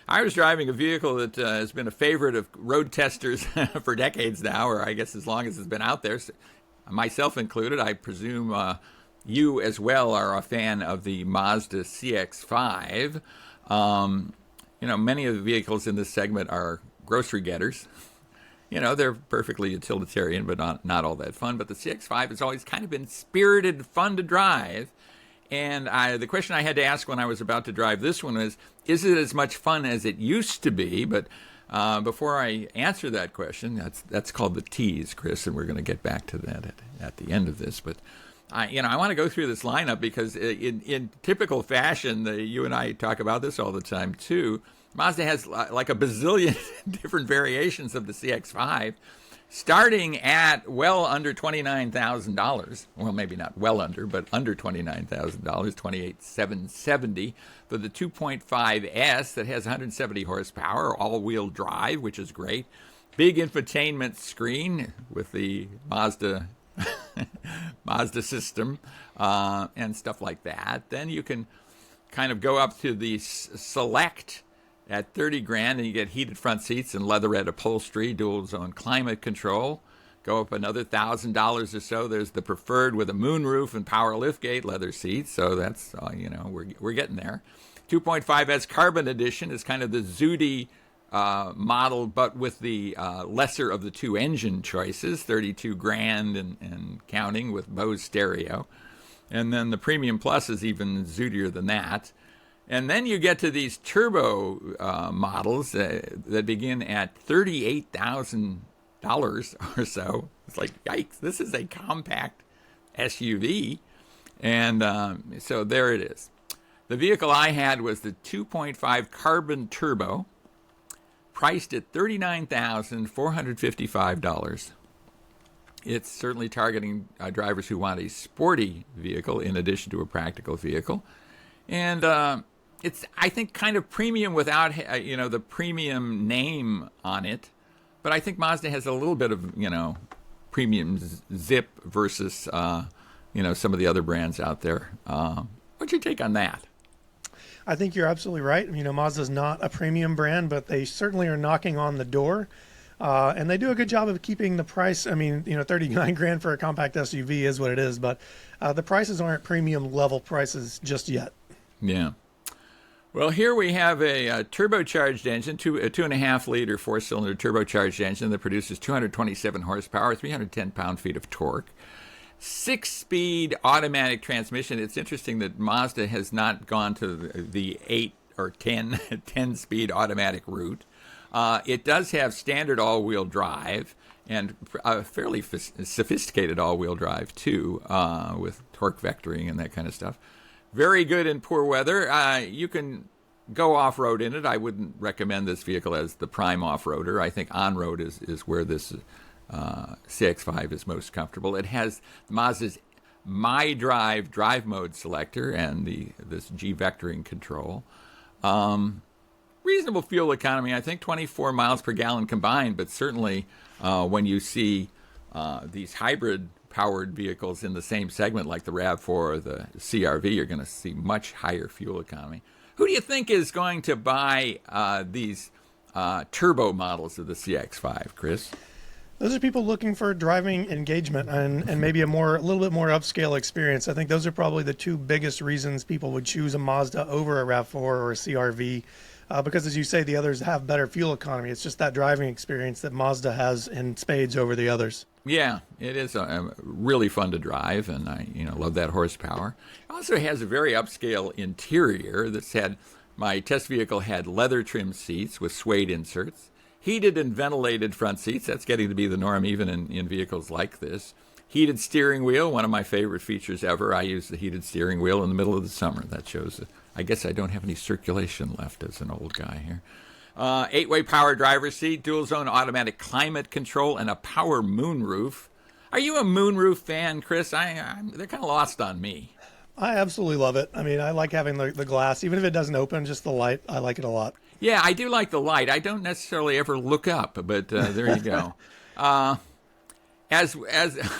I was driving a vehicle that has been a favorite of road testers for decades now, or I guess as long as it's been out there, so myself included. I presume you as well are a fan of the Mazda CX-5. Many of the vehicles in this segment are grocery getters. They're perfectly utilitarian, but not all that fun. But the CX-5 has always kind of been spirited, fun to drive. And the question I had to ask when I was about to drive this one is it as much fun as it used to be? But before I answer that question, that's called the tease, Chris, and we're going to get back to that at the end of this. But I want to go through this lineup because in typical fashion, you and I talk about this all the time too. Mazda has like a bazillion different variations of the CX-5. Starting at well under $29,000, well, maybe not well under, but under $29,000, $28,770 for the 2.5S that has 170 horsepower, all-wheel drive, which is great. Big infotainment screen with the Mazda system and stuff like that. Then you can kind of go up to the Select at $30,000, and you get heated front seats and leatherette upholstery, dual zone climate control. Go up another $1,000 or so. There's the Preferred with a moonroof and power liftgate, leather seats. So that's we're getting there. 2.5S Carbon Edition is kind of the Zuti model, but with the lesser of the two engine choices. $32,000 and counting with Bose stereo. And then the Premium Plus is even zootier than that. And then you get to these turbo models that begin at $38,000 or so. It's like, yikes, this is a compact SUV. And so there it is. The vehicle I had was the 2.5 Carbon Turbo, priced at $39,455. It's certainly targeting drivers who want a sporty vehicle in addition to a practical vehicle. And it's, I think, kind of premium without, the premium name on it. But I think Mazda has a little bit of, premium zip versus, some of the other brands out there. What's your take on that? I think you're absolutely right. Mazda's not a premium brand, but they certainly are knocking on the door. And they do a good job of keeping the price. $39,000 for a compact SUV is what it is, but the prices aren't premium level prices just yet. Yeah. Well, here we have a turbocharged engine, a 2.5-liter four-cylinder turbocharged engine that produces 227 horsepower, 310 pound-feet of torque. 6-speed automatic transmission. It's interesting that Mazda has not gone to the 8 or 10-speed automatic route. It does have standard all-wheel drive and a fairly sophisticated all-wheel drive, too, with torque vectoring and that kind of stuff. Very good in poor weather. You can go off-road in it. I wouldn't recommend this vehicle as the prime off-roader. I think on-road is where this CX-5 is most comfortable. It has Mazda's MyDrive drive mode selector and this G-vectoring control. Reasonable fuel economy, I think 24 miles per gallon combined, but certainly when you see these hybrid powered vehicles in the same segment like the RAV4 or the CR-V, you're going to see much higher fuel economy. Who do you think is going to buy these turbo models of the CX-5, Chris? Those are people looking for driving engagement and maybe a little bit more upscale experience. I think those are probably the two biggest reasons people would choose a Mazda over a RAV4 or a CR-V. Because, as you say, the others have better fuel economy. It's just that driving experience that Mazda has in spades over the others. Yeah, it is really fun to drive, and I love that horsepower. It also has a very upscale interior. My test vehicle had leather trimmed seats with suede inserts, heated and ventilated front seats. That's getting to be the norm even in vehicles like this. Heated steering wheel, one of my favorite features ever. I use the heated steering wheel in the middle of the summer. That shows I guess I don't have any circulation left as an old guy here. 8-way power driver's seat, dual zone automatic climate control, and a power moonroof. Are you a moonroof fan, Chris? They're kind of lost on me. I absolutely love it. I like having the glass, even if it doesn't open, just the light. I like it a lot. Yeah, I do like the light. I don't necessarily ever look up, but there you go. as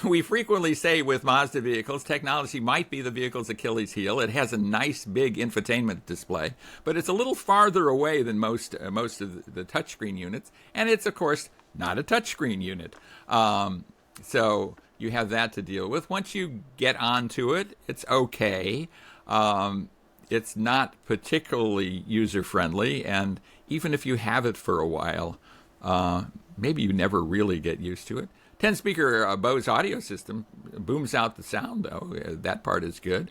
we frequently say with Mazda vehicles, technology might be the vehicle's Achilles heel. It has a nice big infotainment display, but it's a little farther away than most of the touchscreen units, and it's of course not a touchscreen unit. So you have that to deal with. Once you get onto it, it's okay. It's not particularly user-friendly, and even if you have it for a while, maybe you never really get used to it. 10-speaker Bose audio system booms out the sound, though. That part is good.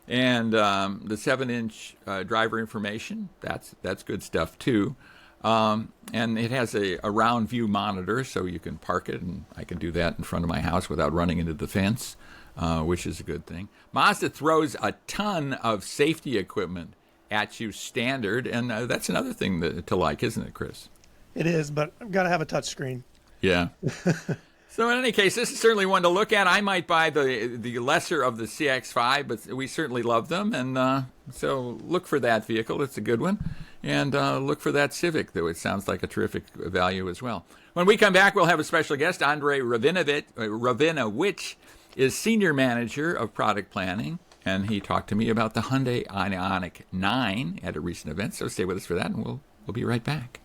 And the 7-inch driver information, that's good stuff, too. And it has a round view monitor, so you can park it, and I can do that in front of my house without running into the fence, which is a good thing. Mazda throws a ton of safety equipment at you standard, and that's another thing to like, isn't it, Chris? It is, but I've got to have a touch screen. Yeah. So in any case, this is certainly one to look at. I might buy the lesser of the CX-5, but we certainly love them. And so look for that vehicle. It's a good one. And look for that Civic, though it sounds like a terrific value as well. When we come back, we'll have a special guest. Andrei Ravinovich is Senior Manager of Product Planning. And he talked to me about the Hyundai Ioniq 9 at a recent event. So stay with us for that, and we'll be right back.